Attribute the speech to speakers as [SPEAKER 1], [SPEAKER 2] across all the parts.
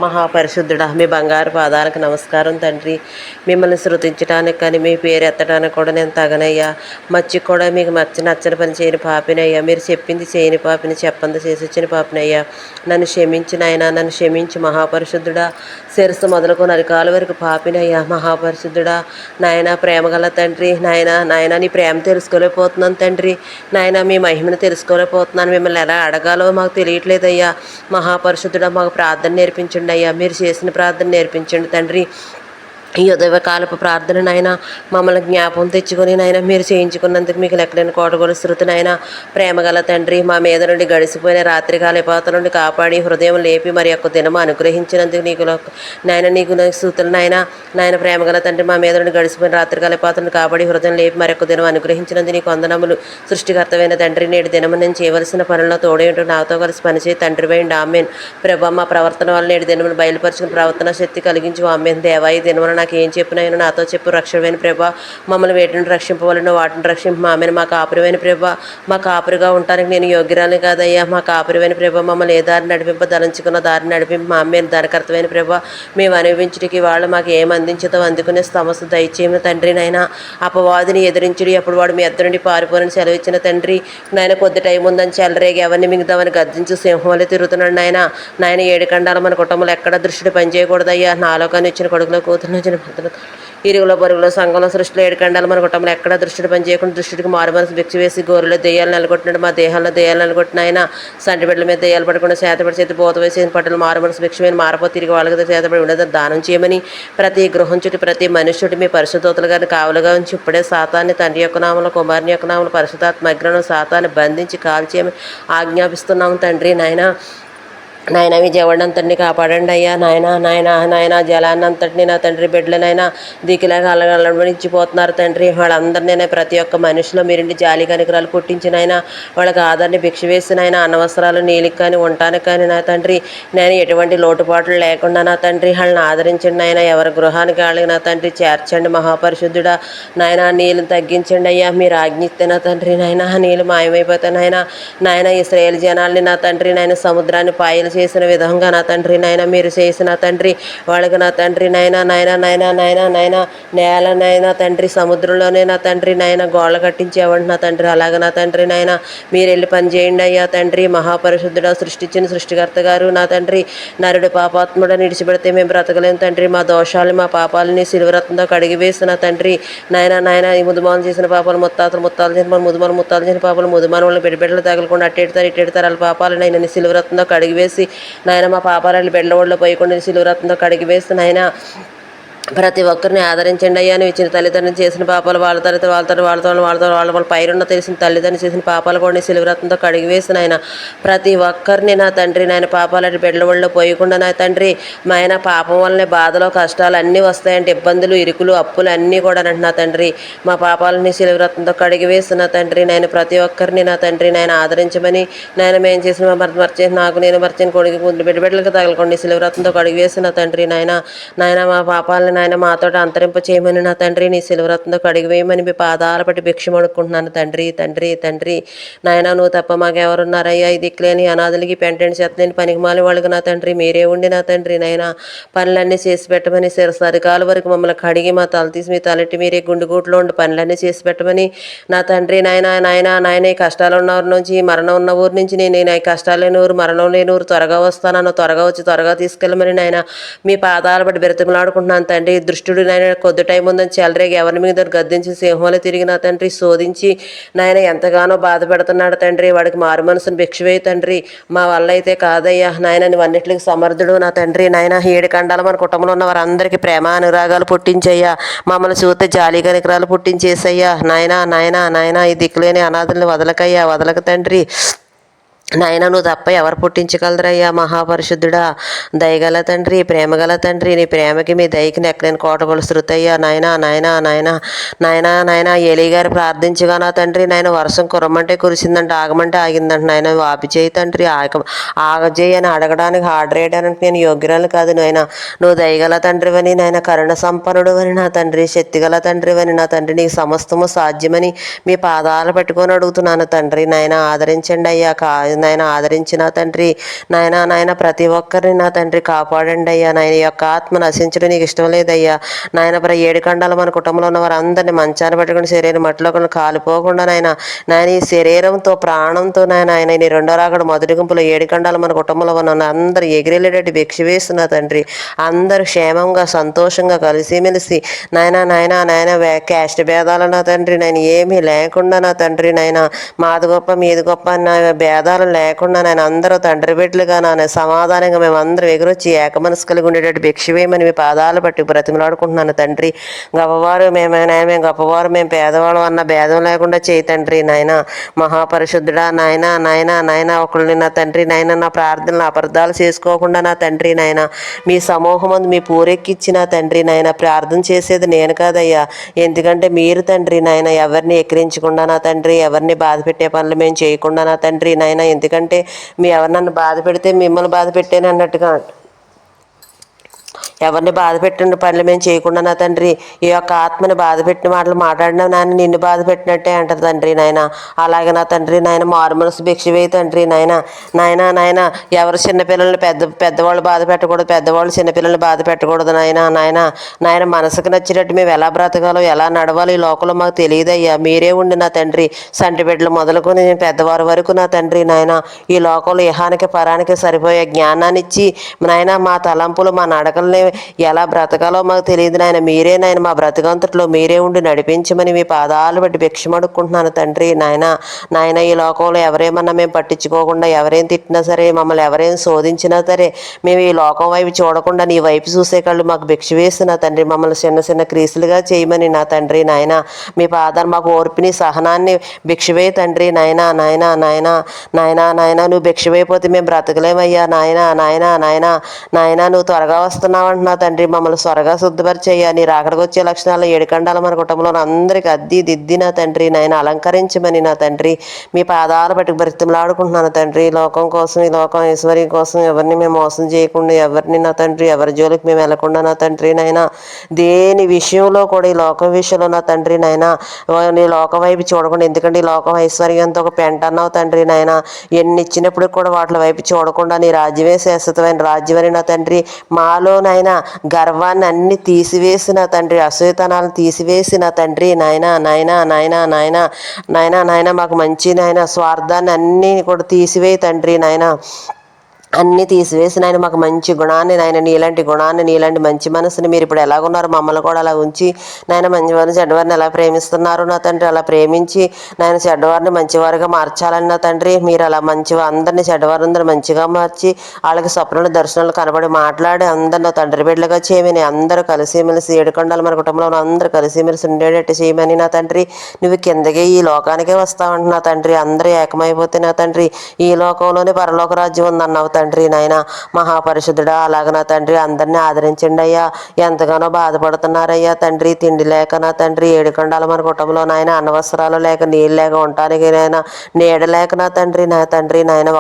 [SPEAKER 1] మహాపరిశుద్ధుడా, మీ బంగారు పాదాలకు నమస్కారం తండ్రి. మిమ్మల్ని శృతించడానికి కానీ మీ పేరు ఎత్తడానికి కూడా నేను తగనయ్యా. మచ్చి కూడా మీకు నచ్చని పని చేయని పాపినయ్యా. మీరు చెప్పింది చేయని పాపిని, చెప్పంది చేసి వచ్చిన పాపినయ్యా. నన్ను క్షమించిన ఆయన, నన్ను క్షమించి మహాపరిశుద్ధుడా. శిరస్సు మొదలుకొని అరికాల వరకు పాపినయ్యా. మహాపరిశుద్ధుడా నాయన, ప్రేమగల తండ్రి, నాయన నీ ప్రేమ తెలుసుకోలేకపోతున్నాను తండ్రి. నాయన మీ మహిమను తెలుసుకోలేకపోతున్నాను. మిమ్మల్ని ఎలా అడగాలో మాకు తెలియట్లేదయ్యా. మహాపరిశుద్ధుడా, మాకు ప్రార్థన నేర్పించండి అయ్యా. మీరు చేసిన ప్రార్థన నేర్పించండి తండ్రి. ఈ ఉదయకాలపు ప్రార్థన నాయన మమ్మల్ని జ్ఞాపకం తెచ్చుకొని నాయన మీరు చేయించుకున్నందుకు మీకు లెక్కలేని కోటగొలు శృతి నాయన. ప్రేమగల తండ్రి, మా మీద నుండి గడిచిపోయిన రాత్రికాల పాత నుండి కాపాడి హృదయం లేపి మరి యొక్క దినము అనుగ్రహించినందుకు నీకు నీకు స్థుతులు నాయన. ప్రేమగల తండ్రి, మా మీద నుండి గడిచిపోయిన రాత్రికాల పాత నుండి కాపాడి హృదయం లేపి మరి యొక్క దినం అనుగ్రహించినందుకు నీకు వందనములు. సృష్టికర్తమైన తండ్రి, నేటి దినము నేను చేయవలసిన పనుల్లో తోడేంటో నాతో కలిసి పనిచేయి తండ్రి వేయండి. ఆమెన్. ప్రభా, మా ప్రవర్తన వల్ల నేటి దినములు బయలుపరుచుకుని ప్రవర్తన శక్తి కలిగించు. ఆమెన్. దేవాయి దినమున నాకు ఏం చెప్పినాయో నాతో చెప్పు. రక్షమైన ప్రభా, మమ్మల్ని వేటిని రక్షింపవలను వాటిని రక్షింపు. ఆమెను మా కాపురమైన ప్రభా, మా కాపురిగా ఉండటానికి నేను యోగ్యురాలు కాదయ్యా. మా కాపురమైన ప్రభా, మమ్మల్ని ఏ దారి నడిపింప దలంచుకున్న దారిని నడిపింపు. మా అమ్మేను ధనకర్తమైన ప్రభా, మేము అనుభవించడానికి వాళ్ళు మాకు ఏం అందించుతో అందుకునే సమస్య దయచేయము తండ్రి. నాయన అపవాదిని ఎదిరించుడి, అప్పుడు వాడు మీ ఎద్దరు నుండి పారిపోరని సెలవిచ్చిన తండ్రి. నాయన కొద్ది టైం ఉందని చెలరేగి ఎవరిని మిగతామని గర్జించి సింహం వల్ల తిరుగుతున్నాడు నాయన. ఏడు ఖండాలు మన కుటుంబంలో ఎక్కడ దృష్టి పనిచేయకూడదయ్యా. నాలో కానీ ఇచ్చిన కొడుకులో కూతురు నుంచి ఇరుగులో బరుగులో సంఘంలో సృష్టిలో ఏడు ఖండాలు మన కుటుంబంలో ఎక్కడ దృష్టిని పని చేయకుండా దృష్టికి మారు మనసు బిక్చి వేసి గోరులో దెయ్యాలు నెలకొట్టినాడు. మా దేహాల్లో దెయ్యాలు నెలకొట్టిన ఆయన సంటి బిడ్డల మీద దెయ్యాలు పడకుండా చేతపడి చేతి పోత వేసి పట్టలు మారు మనసు భిక్షమైన మారపోతే తిరిగి వాళ్ళకి చేతపడి ఉండదు దానం చేయమని ప్రతి గృహం చుట్టూ ప్రతి మనుషుడు మీ పరిశుద్ధతలు గారిని కావులుగా ఉంచి ఇప్పుడే సాతాన్ని తండ్రి యొక్క నామలు కుమారుని యొక్క నామలు పరిశుద్ధాత్మ అగ్రహం సాతాన్ని బంధించి కాల్చేయమని ఆజ్ఞాపిస్తున్నాము తండ్రి. నాయన విజయవాడంతటిని కాపాడండి అయ్యా. నాయన జలాన్నంతటిని నా తండ్రి బిడ్డలనైనా దిక్కులాగా అల్లగల్లబడిచ్చిపోతున్నారు తండ్రి. వాళ్ళందరినీ ప్రతి ఒక్క మనిషిలో మీరిండి జాలి కనికరాలు పుట్టించినైనా వాళ్ళకి ఆధారని భిక్ష వేసినైనా అనవసరాలు నీళ్ళకి కానీ ఉండటానికి కానీ నా తండ్రి నేను ఎటువంటి లోటుపాట్లు లేకుండా నా తండ్రి వాళ్ళని ఆదరించండి నాయన. ఎవరి గృహానికి వాళ్ళకి నా తండ్రి చేర్చండి. మహాపరిశుద్ధుడా నాయన నీళ్ళు తగ్గించండి అయ్యా. మీరు ఆజ్ఞిస్తే నా తండ్రి నాయన నీళ్ళు మాయమైపోతాయి నాయన. ఇశ్రాయేలు జనాల్ని నా తండ్రి నాయన సముద్రాన్ని పాయలు చేసిన విధంగా నా తండ్రి నాయన మీరు చేసిన తండ్రి వాళ్ళకి నా తండ్రి నాయన నేలనైనా తండ్రి సముద్రంలోనే నా తండ్రి నాయన గోళ్ళ కట్టించేవాడు నా తండ్రి. అలాగే నా తండ్రి నాయన మీరు వెళ్ళి పని చేయండి అయ్యా తండ్రి. మహాపరిశుద్ధుడా సృష్టించిన సృష్టికర్త గారు నా తండ్రి నరుడు పాపాత్ముడ నిడిచిపెడితే మేము బ్రతకలేము తండ్రి. మా దోషాలు మా పాపాలని సిలువరత్నంతో కడిగి వేసిన తండ్రి నాయన ఈ ముదుమాలు చేసిన పాపాలు ముత్తాలు చేసిన ముత్తాలు చేసిన పాపాలు ముదుమాన వాళ్ళు బిడ్డలు తగలకుండా ఇట్టెడతారు వాళ్ళ పాపాలు నైనా సిలువరత్నంతో కడిగి వేసి నాయన మా పాపాలని బిడ్డల ఒళ్ళో పోయకుండా సిలువరత్నంతో కడిగి వేసి నాయన ప్రతి ఒక్కరిని ఆదరించండి అయ్యా. నువ్వు ఇచ్చిన తల్లిదండ్రులు చేసిన పాపాలు వాళ్ళ పైరున్న తెలిసిన తల్లిదండ్రులు చేసిన పాపాలు కూడా సిలువరత్నంతో కడిగి వేసిన ఆయన ప్రతి ఒక్కరిని నా తండ్రి నాయన పాపాలని బిడ్డల ఒళ్ళో పోయకుండా నా తండ్రి మా ఆయన పాపం వల్లనే బాధలు కష్టాలు అన్నీ వస్తాయంటే ఇబ్బందులు ఇరుకులు అప్పులు అన్నీ కూడా నా తండ్రి మా పాపాలని సిలువరత్నంతో కడిగి వేసిన తండ్రి నాయన ప్రతి ఒక్కరిని నా తండ్రి నాయన ఆదరించమని నాయన మేము చేసిన మర్చేసి నాకు నేను మర్చిన కొడుకు బిడ్డలకు తగలకండి సిలువరత్నంతో కడిగి వేసిన తండ్రి నాయన మా పాపాలని నాయన మాతో అంతరింప చేయమని నా తండ్రి నీ సిలువరత్నంతో కడిగి వేయమని మీ పాదాల పట్టి భిక్షం అడుక్కుంటున్నాను తండ్రి. నాయన నువ్వు తప్ప మాకెవరున్నారయ్యా. ఈ దిక్కులేని అనాథులకి పెంటెంట్ చెత్తలేని పనికిమాలి వాళ్ళకి నా తండ్రి మీరే ఉండి నా తండ్రి నాయన పనులన్నీ చేసి పెట్టమని సరికాల వరకు మమ్మల్ని కడిగి మా తల తీసి మీ తలెట్టి మీరే గుండెగూట్లో ఉండి పనులన్నీ చేసి పెట్టమని నా తండ్రి నాయన ఈ కష్టాలు ఉన్న ఊరి నుంచి మరణం ఉన్న ఊరి నుంచి నేను ఈ కష్టాలు లేని ఊరు మరణం లేని ఊరు త్వరగా వస్తాను త్వరగా వచ్చి త్వరగా తీసుకెళ్ళమని నాయన మీ పాదాల బట్టి బ్రతిమలాడుకుంటున్నాను తండ్రి. దృష్టుడు నాయన కొద్ది టైం ఉందని చెలరేగి ఎవరి మీద గద్దించి సింహంలో తిరిగి నా తండ్రి శోధించి నాయన ఎంతగానో బాధ పెడుతున్నాడు తండ్రి. వాడికి మారు మనసును భిక్షవేయి తండ్రి. మా వల్ల అయితే కాదయ్యా నాయన నువ్వు అన్నిటికి సమర్థుడు నా తండ్రి. నాయన ఏడు ఖండాలు మన కుటుంబంలో ఉన్న వారందరికీ ప్రేమ అనురాగాలు పుట్టించయ్యా. మమ్మల్ని చూస్తే జాలి కనికరాలు పుట్టించేసయ్యా. నాయన ఈ దిక్కులేని అనాథుల్ని వదలక తండ్రి. నాయన నువ్వు తప్ప ఎవరు పుట్టించగలరయ్యా. మహాపరిశుద్ధుడా దయగల తండ్రి ప్రేమగల తండ్రి నీ ప్రేమకి మీ దయకి నెక్కలేని కోటగొలు శృతయ్యా. నాయన ఏలీ గారు ప్రార్థించగా నా తండ్రి నాయన వర్షం కురమ్మంటే కురిసిందంటే ఆగమంటే ఆగిందంట నాయన వాపి చేయి తండ్రి ఆగజేయి అని అడగడానికి ఆర్డర్ వేయడానికి నేను యోగ్యురాలు కాదు నాయన. నువ్వు దయగల తండ్రివని నాయన కరుణ సంపన్నుడు అని నా తండ్రి శక్తిగల తండ్రివని నా తండ్రి నీకు సమస్తము సాధ్యమని మీ పాదాలు పెట్టుకొని అడుగుతున్నాను తండ్రి. నాయన ఆదరించండి అయ్యా. నాయన ఆదరించి నా తండ్రి నాయన ప్రతి ఒక్కరిని నా తండ్రి కాపాడండి అయ్యా. నాయన ఈ యొక్క ఆత్మ నశించడం నీకు ఇష్టం లేదయ్యా. నాయన ఏడు ఖండాలు మన కుటుంబంలో ఉన్న వారందరినీ మంచాన్ని పెట్టుకుని శరీరం మట్టిలో కొన్ని కాలిపోకుండా నాయన ఈ శరీరంతో ప్రాణంతో నాయన నీ రెండో రాకడ మొదటి గుంపులో ఏడు ఖండాలు మన కుటుంబంలో ఉన్న అందరూ ఎగిరేలేటట్టు భిక్ష వేస్తున్నా తండ్రి. అందరూ క్షేమంగా సంతోషంగా కలిసిమెలిసి నాయన క్యాస్ట్ భేదాలు నా తండ్రి నాయన ఏమీ లేకుండా నా తండ్రి నాయన మాది గొప్ప మీది గొప్ప నా భేదాలు లేకుండా నాయన అందరూ తండ్రి బిడ్డలుగా నాయన సమాధానంగా మేము అందరం ఎగురొచ్చి ఏకమనసు కలిగి ఉండేటట్టు భిక్ష వేయమని మీ పాదాలు బట్టి బ్రతిమలాడుకుంటున్నాను తండ్రి. గొప్పవారు మేము గొప్పవారు మేము పేదవాళ్ళం అన్న భేదం లేకుండా చేయి తండ్రి. నాయన మహాపరిశుద్ధుడా నాయన ఒకళ్ళని నా తండ్రి నాయన నా ప్రార్థనలు అపార్థాలు చేసుకోకుండా నా తండ్రి నాయన మీ సమూహం అందు మీ పూరెక్కిచ్చి నా తండ్రి నాయన ప్రార్థన చేసేది నేను కాదయ్యా. ఎందుకంటే మీరు తండ్రి నాయన ఎవరిని ఎక్కిరించకుండా నా తండ్రి ఎవరిని బాధ పెట్టే పనులు మేము చేయకుండా నా తండ్రి నాయన ఎందుకంటే మీ ఎవరు నన్ను బాధ పెడితే మిమ్మల్ని బాధ పెట్టాను అన్నట్టుగా ఎవరిని బాధ పెట్టిన పనులు మేము చేయకుండా నా తండ్రి ఈ యొక్క ఆత్మని బాధ పెట్టిన మాటలు మాట్లాడినా నాయన నిన్ను బాధ పెట్టినట్టే అంటారు తండ్రి నాయన. అలాగే నా తండ్రి నాయన మారు మనసు భిక్ష వేయి తండ్రి నాయన ఎవరు చిన్నపిల్లల్ని పెద్దవాళ్ళు బాధ పెట్టకూడదు, పెద్దవాళ్ళు చిన్నపిల్లల్ని బాధ పెట్టకూడదు నాయన మనసుకు నచ్చినట్టు మేము ఎలా బ్రతకాలో ఎలా నడవాలో ఈ లోకంలో మాకు తెలియదయ్యా. మీరే ఉండి నా తండ్రి సంటి బిడ్డలు మొదలుకొని పెద్దవారి వరకు నా తండ్రి నాయన ఈ లోకంలో ఇహానికి పరానికి సరిపోయే జ్ఞానాన్ని ఇచ్చి నాయన మా తలంపులు మా నడకల్ని ఎలా బ్రతకాలో మాకు తెలియదు మీరే మా బ్రతకంతట్లో మీరే ఉండి నడిపించమని మీ పాదాలు బట్టి భిక్షం అడుక్కుంటున్నాను తండ్రి. నాయన ఈ లోకంలో ఎవరేమన్నా మేము పట్టించుకోకుండా ఎవరేం తిట్టినా సరే మమ్మల్ని ఎవరేం శోధించినా సరే మేము ఈ లోకం వైపు చూడకుండా నీ వైపు చూసే కళ్ళు మాకు భిక్ష వేస్తున్నా తండ్రి. మమ్మల్ని చిన్న చిన్న క్రీస్తులుగా చేయమని నా తండ్రి నాయన మీ పాదాలు మాకు ఓర్పిని సహనాన్ని భిక్ష వేయి తండ్రి. నాయన నువ్వు భిక్ష వేయపోతే మేము బ్రతకలేమయ్యా. నాయన నువ్వు త్వరగా వస్తున్నావు నా తండ్రి మమ్మల్ని త్వరగా శుద్ధపరిచేయ్యా. నీ రాకడికి వచ్చే లక్షణాలు ఏడు ఖండాలు మన కుటుంబంలో అందరికీ దిద్ది నా తండ్రి నాయన అలంకరించమని నా తండ్రి మీ పాదాలు బట్టి బ్రతిమలాడుకుంటున్నాను తండ్రి. లోకం కోసం ఈ లోకం ఐశ్వర్యం కోసం ఎవరిని మేము మోసం చేయకుండా ఎవరిని నా తండ్రి ఎవరి జోలికి మేము వెళ్లకుండా నా తండ్రి నాయన దేని విషయంలో కూడా ఈ లోకం విషయంలో నా తండ్రి నాయన నీ లోకం వైపు చూడకుండా ఎందుకంటే ఈ లోకం ఐశ్వర్యంతో ఒక పెంట అన్నావు తండ్రి నాయన ఎన్ని ఇచ్చినప్పుడు కూడా వాటి వైపు చూడకుండా నీ రాజ్యమే శాశ్వతమైన రాజ్యమని నా తండ్రి మాలో నాయన గర్వాన్ని అన్ని తీసివేసిన తండ్రి అసూయతనాలను తీసివేసిన తండ్రి నాయన మాకు మంచి నాయన స్వార్థాన్ని అన్ని కూడా తీసివేయి తండ్రి అన్నీ తీసివేసిన ఆయన మాకు మంచి గుణాన్ని నీలాంటి గుణాన్ని నీలాంటి మంచి మనసుని మీరు ఇప్పుడు ఎలాగున్నారు మమ్మల్ని కూడా అలా ఉంచి మంచివారిని చెడ్డవారిని ఎలా ప్రేమిస్తున్నారు నా తండ్రి అలా ప్రేమించి చెడ్డవారిని మంచివారిగా మార్చాలని నా తండ్రి మీరు అలా అందరినీ చెడ్డవారందరూ మంచిగా మార్చి వాళ్ళకి స్వప్నాలు దర్శనాలు కనబడి మాట్లాడి అందరిని నా తండ్రి బిడ్డలుగా చేయమని అందరూ కలిసిమెలిసి ఏడుకొండలు మన కుటుంబంలో అందరూ కలిసిమెలిసి ఉండేటట్టు చేయమని నా తండ్రి నువ్వు కిందకే ఈ లోకానికే వస్తావంట నా తండ్రి అందరూ ఏకమైపోతే నా తండ్రి ఈ లోకంలోనే పరలోక రాజ్యం ఉందన్నావు తండ్రి మహాపరిశుద్ధుడా అలాగ నా తండ్రి అందరినీ ఆదరించండి అయ్యా. ఎంతగానో బాధపడుతున్నారయ్యా తండ్రి తిండి లేక నా తండ్రి ఏడు ఖండాలు మన కుటుంబంలో అనవసరాలు లేక నీళ్ళు లేక ఉండటానికి నీడ లేక నా తండ్రి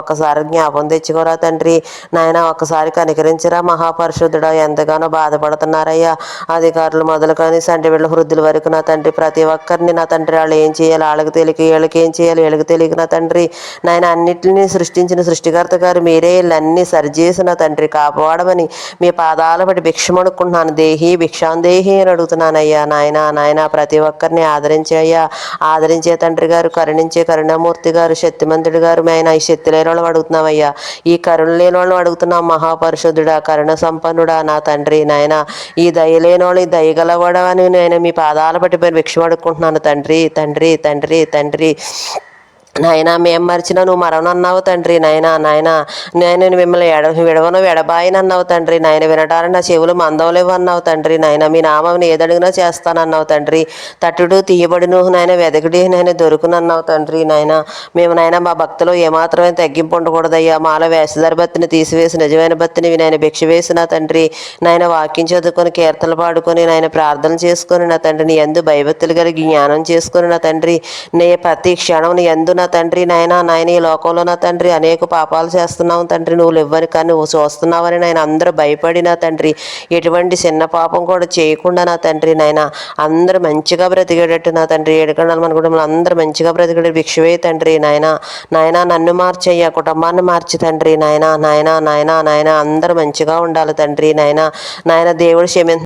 [SPEAKER 1] ఒక్కసారి జ్ఞాపం తెచ్చుకోరా తండ్రి ఒక్కసారి కనికరించరా మహాపరిశుద్ధుడా ఎంతగానో బాధపడుతున్నారయ్యా. అధికారులు మొదలుకొని సంటి వీళ్ళ వృద్ధుల వరకు నా తండ్రి ప్రతి ఒక్కరిని నా తండ్రి వాళ్ళు ఏం చేయాలి వాళ్ళకి తెలియక వీళ్ళకి ఏం చేయాలి వీళ్ళకి తెలియక నా తండ్రి అన్నింటినీ సృష్టించిన సృష్టికర్త గారు మీరే అన్నీ సరిచేసిన తండ్రి కాపాడమని మీ పాదాల బట్టి భిక్షమడుకుంటున్నాను భిక్షాందేహి అని అడుగుతున్నానయ్యా. నాయన ప్రతి ఒక్కరిని ఆదరించయ్యా ఆదరించే తండ్రి గారు కరుణించే కరుణామూర్తి గారు శక్తిమంతుడు గారు ఈ శక్తి లేని వాళ్ళు అడుగుతున్నామయ్యా ఈ కరుణ లేని వాళ్ళు అడుగుతున్నాం మహాపరిశుద్ధుడా కరుణ సంపన్నుడా నా తండ్రి ఈ దయ లేని వాళ్ళు దయగలవాడా అని మీ పాదాల బట్టి భిక్షమడుకుంటున్నాను తండ్రి మేము మరిచినా నువ్వు మరవనన్నావు తండ్రి నేను మిమ్మల్ని విడవను ఎడబాయిని అన్నావు తండ్రి వినటానికి నా చెవులు మందవలేవు అన్నావు తండ్రి మీ నామని ఏదడిగినా చేస్తానన్నావు తండ్రి తట్టుడు తీయబడును వెదకుడి దొరుకునన్నావు తండ్రి మేము మా భక్తులు ఏమాత్రమే తగ్గింపు ఉండకూడదయ్యా మాలో వేషధారి భక్తిని తీసివేసి నిజమైన భక్తిని భిక్ష వేసిన తండ్రి వాక్యం చదువుకొని కీర్తనలు పాడుకొని ప్రార్థన చేసుకొని నా తండ్రి నీ యందు భయభక్తులు కలిగి జ్ఞానం చేసుకొని నా తండ్రి ప్రతి క్షణం నీ యందు నా తండ్రి నాయన ఈ లోకంలో నా తండ్రి అనేక పాపాలు చేస్తున్నావు తండ్రి, నువ్వు ఇవ్వని కానీ నువ్వు చూస్తున్నావని నాయన అందరూ భయపడి నా తండ్రి ఎటువంటి చిన్న పాపం కూడా చేయకుండా నా తండ్రి నాయన అందరూ మంచిగా బ్రతికేటట్టు నా తండ్రి ఏడుకొండల మన కుటుంబంలో అందరూ మంచిగా బ్రతికేటట్టు భిక్షవే తండ్రి నాయన నన్ను మార్చయ్యా, కుటుంబాన్ని మార్చి తండ్రి నాయన అందరూ మంచిగా ఉండాలి తండ్రి నాయన దేవుడు క్షమించ